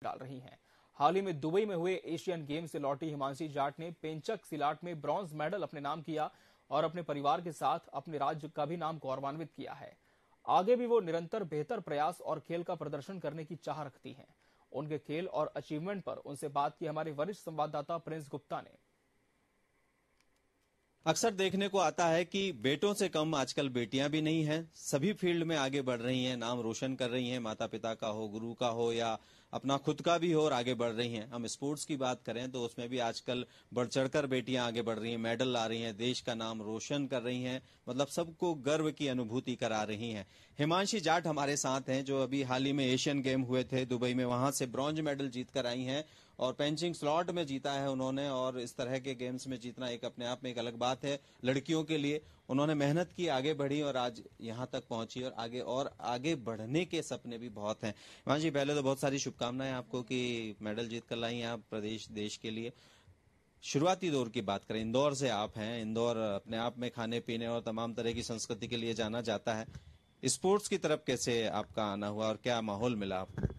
डाल रही हैं। हाल ही में दुबई में हुए एशियन गेम्स से लौटी हिमांशी जाट ने पेंचक सिलाट में ब्रॉन्ज मेडल अपने नाम किया और अपने परिवार के साथ अपने राज्य का भी नाम गौरवान्वित किया है। आगे भी वो निरंतर बेहतर प्रयास और खेल का प्रदर्शन करने की चाह रखती हैं। उनके खेल और अचीवमेंट पर उनसे बात की हमारे वरिष्ठ संवाददाता प्रिंस गुप्ता ने। अक्सर देखने को आता है कि बेटों से कम आजकल बेटियां भी नहीं हैं। सभी फील्ड में आगे बढ़ रही हैं, नाम रोशन कर रही हैं, माता पिता का हो, गुरु का हो या अपना खुद का भी हो, और आगे बढ़ रही हैं। हम स्पोर्ट्स की बात करें तो उसमें भी आजकल बढ़ चढ़कर बेटियां आगे बढ़ रही हैं, मेडल ला रही हैं, देश का नाम रोशन कर रही हैं, मतलब सबको गर्व की अनुभूति करा रही हैं। हिमांशी जाट हमारे साथ हैं, जो अभी हाल ही में एशियन गेम हुए थे दुबई में, वहां से ब्रॉन्ज मेडल जीत कर आई हैं और पेंचिंग स्लॉट में जीता है उन्होंने। और इस तरह के गेम्स में जीतना एक अपने आप में एक अलग बात है लड़कियों के लिए। उन्होंने मेहनत की, आगे बढ़ी और आज यहां तक पहुंची और आगे बढ़ने के सपने भी बहुत हैं। हिमांशी जी, पहले तो बहुत सारी शुभकामनाएं आपको कि मेडल जीत कर लाई आप प्रदेश देश के लिए। शुरुआती दौर की बात करें, इंदौर से आप हैं। इंदौर अपने आप में खाने पीने और तमाम तरह की संस्कृति के लिए जाना जाता है। स्पोर्ट्स की तरफ कैसे आपका आना हुआ और क्या माहौल मिला आपको?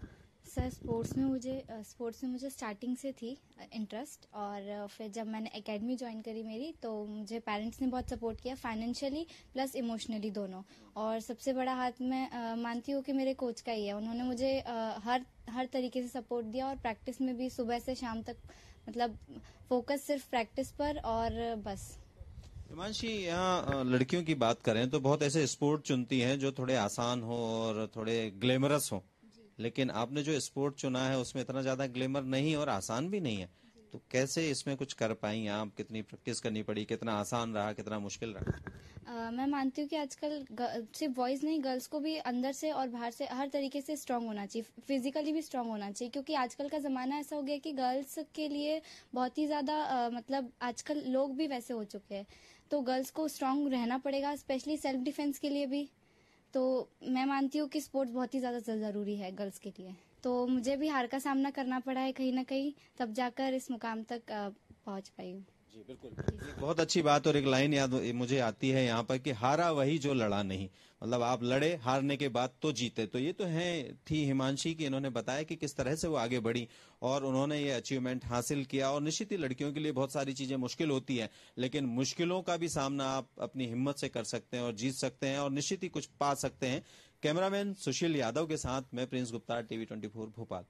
सर, स्पोर्ट्स में मुझे स्टार्टिंग से थी इंटरेस्ट, और फिर जब मैंने एकेडमी ज्वाइन करी मेरी, तो मुझे पेरेंट्स ने बहुत सपोर्ट किया, फाइनेंशियली प्लस इमोशनली दोनों। और सबसे बड़ा हाथ मैं मानती हूँ कि मेरे कोच का ही है। उन्होंने मुझे हर तरीके से सपोर्ट दिया और प्रैक्टिस में भी सुबह से शाम तक, मतलब फोकस सिर्फ प्रैक्टिस पर और बस। हिमांशी, यहाँ लड़कियों की बात करें तो बहुत ऐसे स्पोर्ट चुनती हैं जो थोड़े आसान हो और थोड़े ग्लैमरस हो, लेकिन आपने जो स्पोर्ट चुना है उसमें इतना ज्यादा ग्लैमर नहीं और आसान भी नहीं है। तो कैसे इसमें कुछ कर पाई आप? कितनी प्रैक्टिस करनी पड़ी? कितना आसान रहा, कितना मुश्किल रहा? मैं मानती हूँ कि आजकल सिर्फ बॉयज नहीं, गर्ल्स को भी अंदर से और बाहर से हर तरीके से स्ट्रांग होना चाहिए, फिजिकली भी स्ट्रांग होना चाहिए, क्योंकि आजकल का जमाना ऐसा हो गया कि गर्ल्स के लिए बहुत ही ज्यादा मतलब आजकल लोग भी वैसे हो चुके हैं। तो गर्ल्स को स्ट्रांग रहना पड़ेगा, स्पेशली सेल्फ डिफेंस के लिए भी। तो मैं मानती हूँ कि स्पोर्ट्स बहुत ही ज्यादा जरूरी है गर्ल्स के लिए। तो मुझे भी हार का सामना करना पड़ा है कहीं ना कहीं, तब जाकर इस मुकाम तक पहुंच पाई हूँ। जी बिल्कुल, एक बहुत अच्छी बात। और एक लाइन याद मुझे आती है यहाँ पर कि हारा वही जो लड़ा नहीं। मतलब आप लड़े, हारने के बाद तो जीते। तो ये तो है थी हिमांशी की। इन्होंने बताया कि किस तरह से वो आगे बढ़ी और उन्होंने ये अचीवमेंट हासिल किया। और निश्चित ही लड़कियों के लिए बहुत सारी चीजें मुश्किल होती है, लेकिन मुश्किलों का भी सामना आप अपनी हिम्मत से कर सकते हैं और जीत सकते हैं और निश्चित ही कुछ पा सकते हैं। कैमरामैन सुशील यादव के साथ मैं प्रिंस गुप्ता, TV 24 भोपाल।